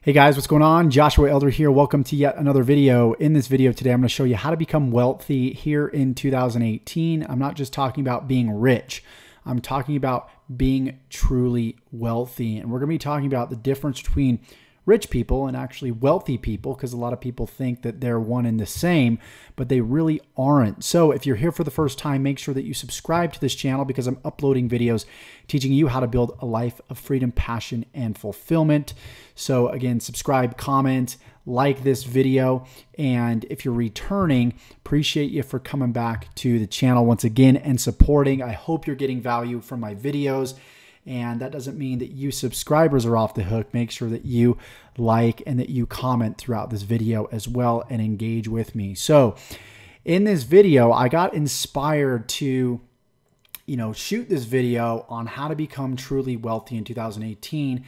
Hey guys, what's going on? Joshua Elder here. Welcome to yet another video. In this video today, I'm going to show you how to become wealthy here in 2018. I'm not just talking about being rich. I'm talking about being truly wealthy. And we're going to be talking about the difference between rich people and actually wealthy people, because a lot of people think that they're one and the same, but they really aren't. So if you're here for the first time, make sure that you subscribe to this channel, because I'm uploading videos teaching you how to build a life of freedom, passion, and fulfillment. So again, subscribe, comment, like this video. And if you're returning, appreciate you for coming back to the channel once again and supporting. I hope you're getting value from my videos. And that doesn't mean that you subscribers are off the hook. Make sure that you like and that you comment throughout this video as well and engage with me. So in this video, I got inspired to, shoot this video on how to become truly wealthy in 2018.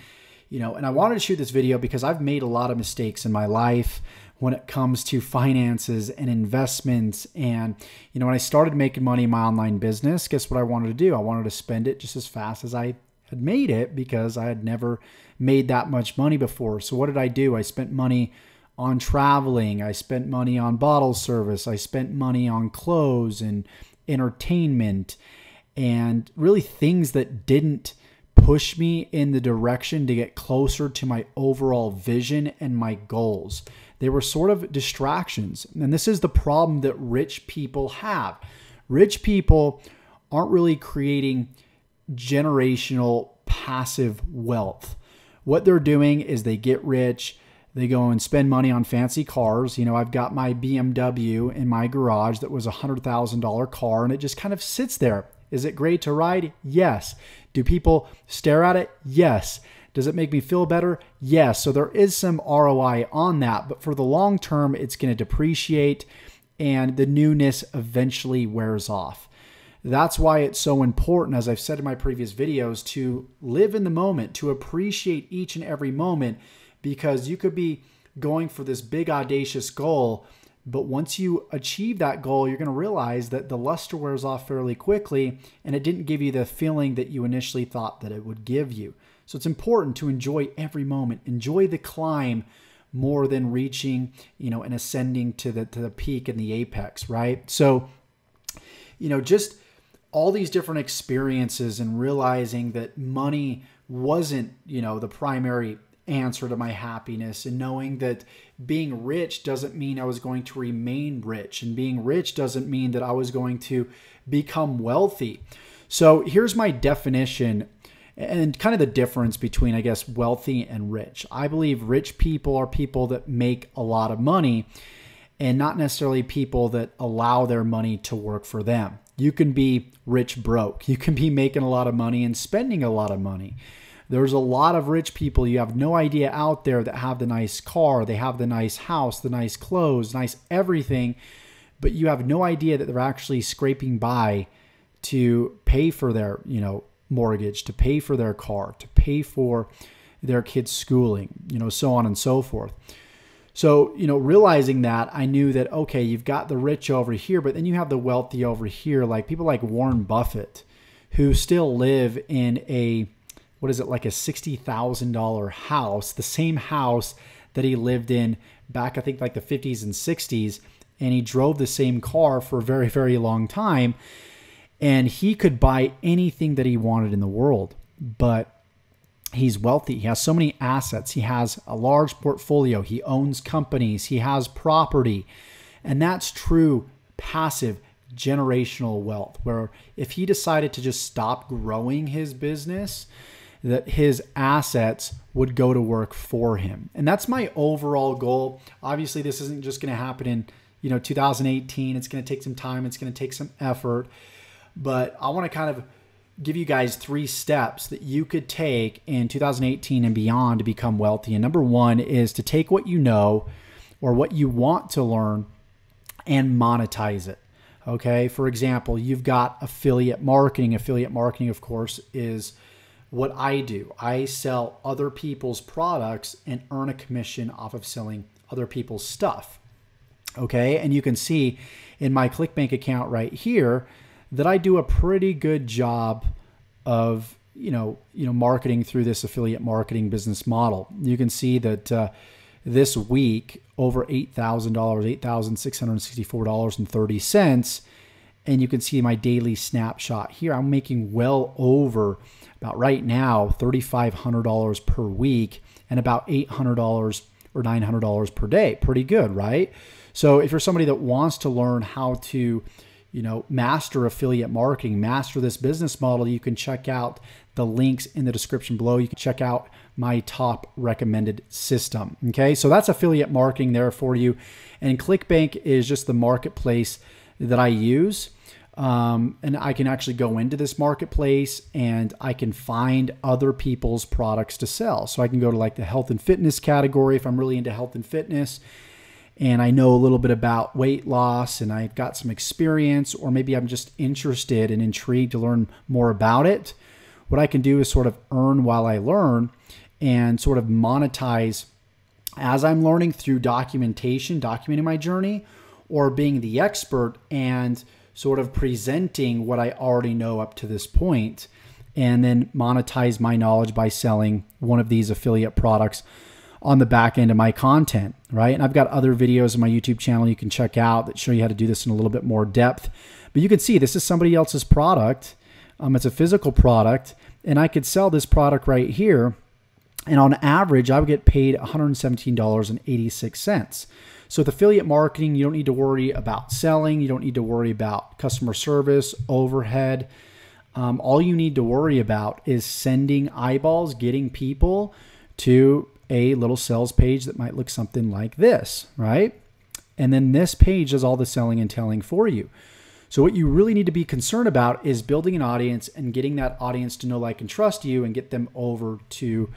And I wanted to shoot this video because I've made a lot of mistakes in my life when it comes to finances and investments. And, when I started making money in my online business, guess what I wanted to do? I wanted to spend it just as fast as I had made it, because I had never made that much money before. So what did I do? I spent money on traveling. I spent money on bottle service. I spent money on clothes and entertainment, and really things that didn't push me in the direction to get closer to my overall vision and my goals. They were sort of distractions. And this is the problem that rich people have. Rich people aren't really creating generational passive wealth. What they're doing is they get rich, they go and spend money on fancy cars. I've got my BMW in my garage that was a $100,000 car, and it just kind of sits there. Is it great to ride? Yes. Do people stare at it? Yes. Does it make me feel better? Yes. So there is some ROI on that, but for the long term, it's going to depreciate and the newness eventually wears off. That's why it's so important, as I've said in my previous videos, to live in the moment, to appreciate each and every moment, because you could be going for this big audacious goal, but once you achieve that goal, you're going to realize that the luster wears off fairly quickly, and it didn't give you the feeling that you initially thought that it would give you. So it's important to enjoy every moment, enjoy the climb more than reaching, and ascending to the peak and the apex, right? So, just all these different experiences and realizing that money wasn't, the primary answer to my happiness, and knowing that being rich doesn't mean I was going to remain rich, and being rich doesn't mean that I was going to become wealthy. So here's my definition and kind of the difference between, I guess, wealthy and rich. I believe rich people are people that make a lot of money, and not necessarily people that allow their money to work for them. You can be rich broke. You can be making a lot of money and spending a lot of money. There's a lot of rich people you have no idea out there that have the nice car, they have the nice house, the nice clothes, nice everything, but you have no idea that they're actually scraping by to pay for their, mortgage, to pay for their car, to pay for their kids' schooling, so on and so forth. So, realizing that, I knew that, okay, you've got the rich over here, but then you have the wealthy over here, like people like Warren Buffett, who still live in a, like a $60,000 house, the same house that he lived in back, I think, like the 50s and 60s. And he drove the same car for a very, very long time. And he could buy anything that he wanted in the world, but he's wealthy. He has so many assets. He has a large portfolio. He owns companies. He has property. And that's true passive generational wealth, where if he decided to just stop growing his business, that his assets would go to work for him. And that's my overall goal. Obviously, this isn't just going to happen in, 2018. It's going to take some time. It's going to take some effort. But I want to kind of give you guys 3 steps that you could take in 2018 and beyond to become wealthy. And number 1 is to take what you know or what you want to learn and monetize it. Okay. For example, you've got affiliate marketing. Affiliate marketing, of course, is what I do. I sell other people's products and earn a commission off of selling other people's stuff. Okay. And you can see in my ClickBank account right here that I do a pretty good job of marketing through this affiliate marketing business model. You can see that this week over $8,000, $8,664.30. And you can see my daily snapshot here. I'm making well over, about right now, $3,500 per week and about $800 or $900 per day. Pretty good, right? So if you're somebody that wants to learn how to, master affiliate marketing, master this business model, you can check out the links in the description below. You can check out my top recommended system. Okay, so that's affiliate marketing there for you. And ClickBank is just the marketplace that I use. And I can actually go into this marketplace and I can find other people's products to sell. So I can go to like the health and fitness category if I'm really into health and fitness, and I know a little bit about weight loss and I've got some experience, or maybe I'm just interested and intrigued to learn more about it. What I can do is sort of earn while I learn and sort of monetize as I'm learning through documentation, documenting my journey, or being the expert and sort of presenting what I already know up to this point, and then monetize my knowledge by selling one of these affiliate products on the back end of my content, right? And I've got other videos on my YouTube channel you can check out that show you how to do this in a little bit more depth. But you can see this is somebody else's product. It's a physical product, and I could sell this product right here. And on average, I would get paid $117.86. So with affiliate marketing, you don't need to worry about selling. You don't need to worry about customer service, overhead. All you need to worry about is sending eyeballs, getting people to a little sales page that might look something like this, right? And then this page does all the selling and telling for you. So what you really need to be concerned about is building an audience and getting that audience to know, like, and trust you, and get them over to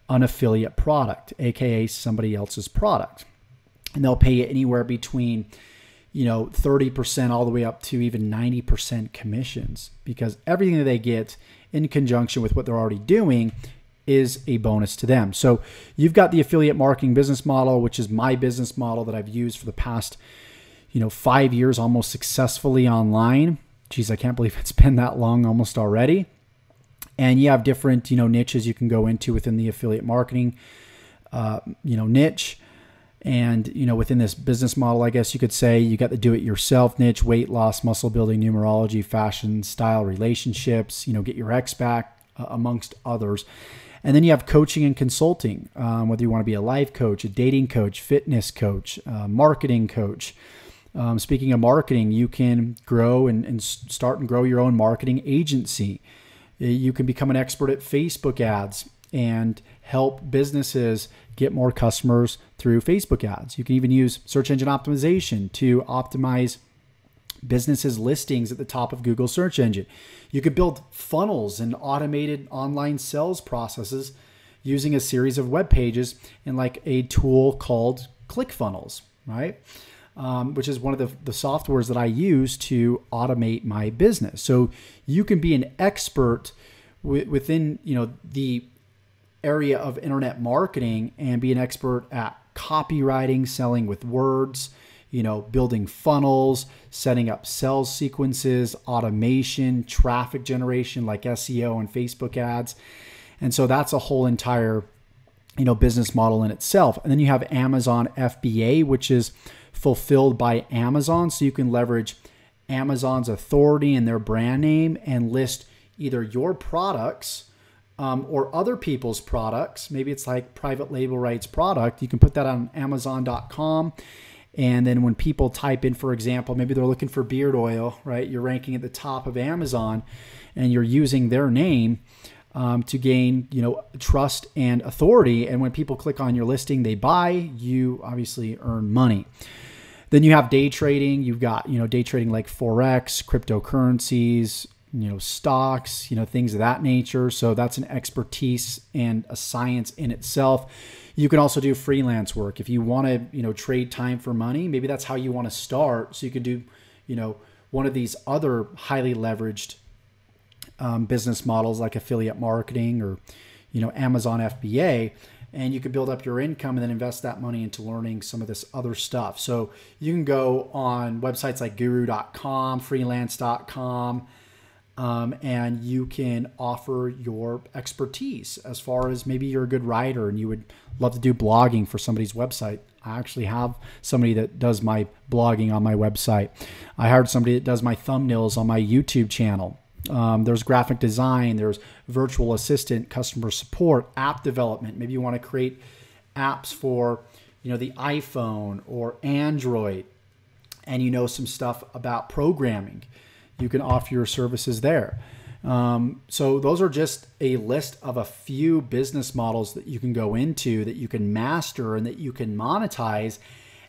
an affiliate product, AKA somebody else's product. And they'll pay you anywhere between, 30% all the way up to even 90% commissions, because everything that they get in conjunction with what they're already doing is a bonus to them. So you've got the affiliate marketing business model, which is my business model that I've used for the past, 5 years almost successfully online. Geez, I can't believe it's been that long almost already. And you have different, niches you can go into within the affiliate marketing, niche. And, within this business model, I guess you could say, you got the do-it-yourself niche, weight loss, muscle building, numerology, fashion, style, relationships, get your ex back, amongst others. And then you have coaching and consulting, whether you want to be a life coach, a dating coach, fitness coach, marketing coach. Speaking of marketing, you can grow and start and grow your own marketing agency. You can become an expert at Facebook ads and help businesses get more customers through Facebook ads. You can even use search engine optimization to optimize businesses' listings at the top of Google search engine. You could build funnels and automated online sales processes using a series of web pages and like a tool called ClickFunnels, right? Which is one of the softwares that I use to automate my business. So you can be an expert within the area of internet marketing and be an expert at copywriting, selling with words, building funnels, setting up sales sequences, automation, traffic generation like SEO and Facebook ads. And so that's a whole entire, business model in itself. And then you have Amazon FBA, which is fulfilled by Amazon. So you can leverage Amazon's authority and their brand name and list either your products or other people's products. Maybe it's like private label rights product. You can put that on Amazon.com. And then when people type in, for example, maybe they're looking for beard oil, right? You're ranking at the top of Amazon and you're using their name to gain, trust and authority. And when people click on your listing, they buy, you obviously earn money. Then you have day trading. You've got, day trading like Forex, cryptocurrencies, stocks, things of that nature. So that's an expertise and a science in itself. You can also do freelance work. If you want to, trade time for money, maybe that's how you want to start. So you can do, one of these other highly leveraged business models like affiliate marketing or, Amazon FBA, and you can build up your income and then invest that money into learning some of this other stuff. So you can go on websites like guru.com, freelance.com, and you can offer your expertise as far as maybe you're a good writer and you would love to do blogging for somebody's website. I actually have somebody that does my blogging on my website. I hired somebody that does my thumbnails on my YouTube channel. There's graphic design, there's virtual assistant, customer support, app development. Maybe you want to create apps for, the iPhone or Android, and you know some stuff about programming. You can offer your services there. So those are just a list of a few business models that you can go into, that you can master and that you can monetize.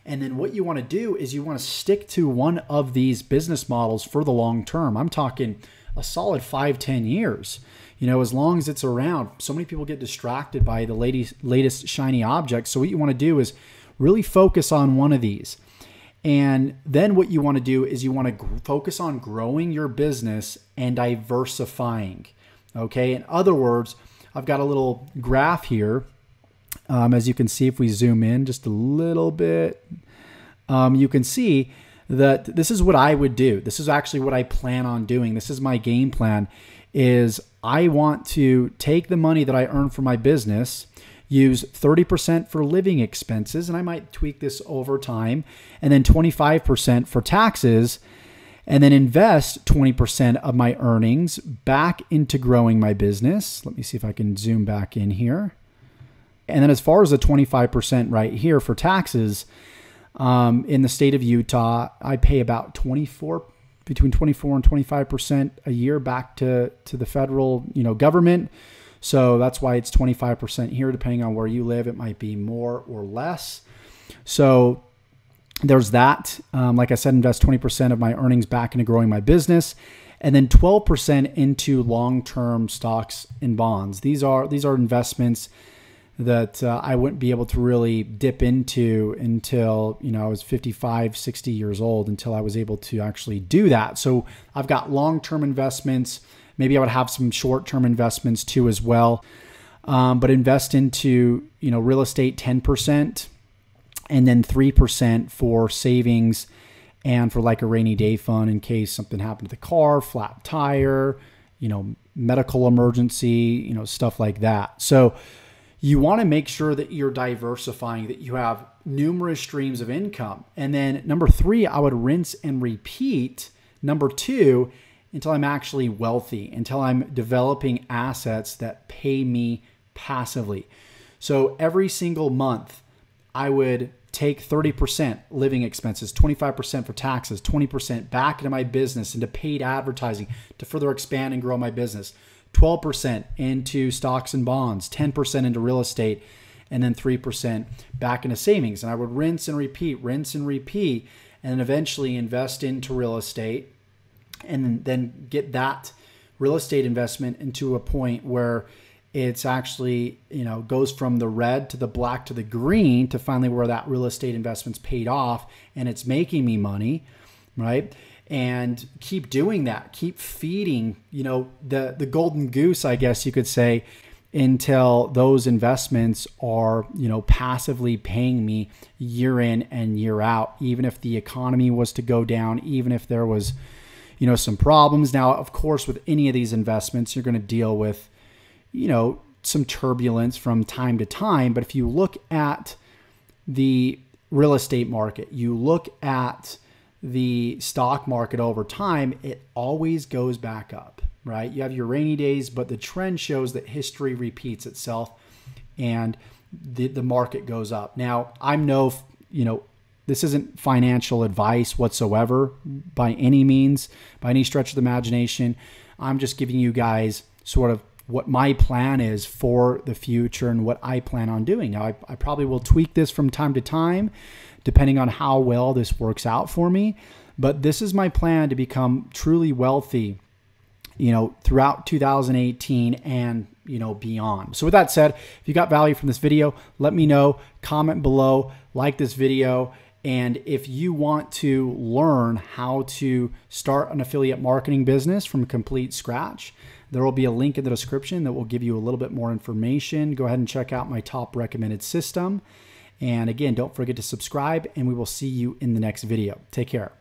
And then what you want to do is you want to stick to one of these business models for the long term. I'm talking a solid 5-10 years, as long as it's around. So many people get distracted by the latest shiny objects. So what you want to do is really focus on one of these. And then what you want to do is you want to focus on growing your business and diversifying. Okay. In other words, I've got a little graph here. As you can see, if we zoom in just a little bit, you can see that this is what I would do. This is actually what I plan on doing. This is my game plan. Is I want to take the money that I earn from my business, use 30% for living expenses, and I might tweak this over time, and then 25% for taxes, and then invest 20% of my earnings back into growing my business. Let me see if I can zoom back in here. And then as far as the 25% right here for taxes, in the state of Utah, I pay about between 24 and 25% a year back to the federal, government. So that's why it's 25% here. Depending on where you live, it might be more or less. So there's that. Like I said, invest 20% of my earnings back into growing my business, and then 12% into long-term stocks and bonds. These are investments that I wouldn't be able to really dip into until, I was 55, 60 years old, until I was able to actually do that. So I've got long-term investments. Maybe I would have some short-term investments too as well. But invest into, real estate 10%, and then 3% for savings and for like a rainy day fund in case something happened to the car, flat tire, medical emergency, stuff like that. So you want to make sure that you're diversifying, that you have numerous streams of income. And then number 3, I would rinse and repeat. Number 2, until I'm actually wealthy, until I'm developing assets that pay me passively. So every single month, I would take 30% living expenses, 25% for taxes, 20% back into my business, into paid advertising to further expand and grow my business, 12% into stocks and bonds, 10% into real estate, and then 3% back into savings. And I would rinse and repeat, and then eventually invest into real estate, and then get that real estate investment into a point where it's actually, goes from the red to the black to the green, to finally where that real estate investment's paid off and it's making me money, right? And keep doing that, keep feeding, the golden goose, I guess you could say, until those investments are, passively paying me year in and year out, even if the economy was to go down, even if there was, some problems. Now, of course, with any of these investments, you're going to deal with, some turbulence from time to time. But if you look at the real estate market, you look at the stock market over time, it always goes back up, right? You have your rainy days, but the trend shows that history repeats itself and the market goes up. Now, I'm this isn't financial advice whatsoever by any means, by any stretch of the imagination. I'm just giving you guys sort of what my plan is for the future and what I plan on doing. Now, I probably will tweak this from time to time, depending on how well this works out for me. But this is my plan to become truly wealthy, throughout 2018 and, beyond. So with that said, if you got value from this video, let me know, comment below, like this video. And if you want to learn how to start an affiliate marketing business from complete scratch, there will be a link in the description that will give you a little bit more information. Go ahead and check out my top recommended system. And again, don't forget to subscribe, and we will see you in the next video. Take care.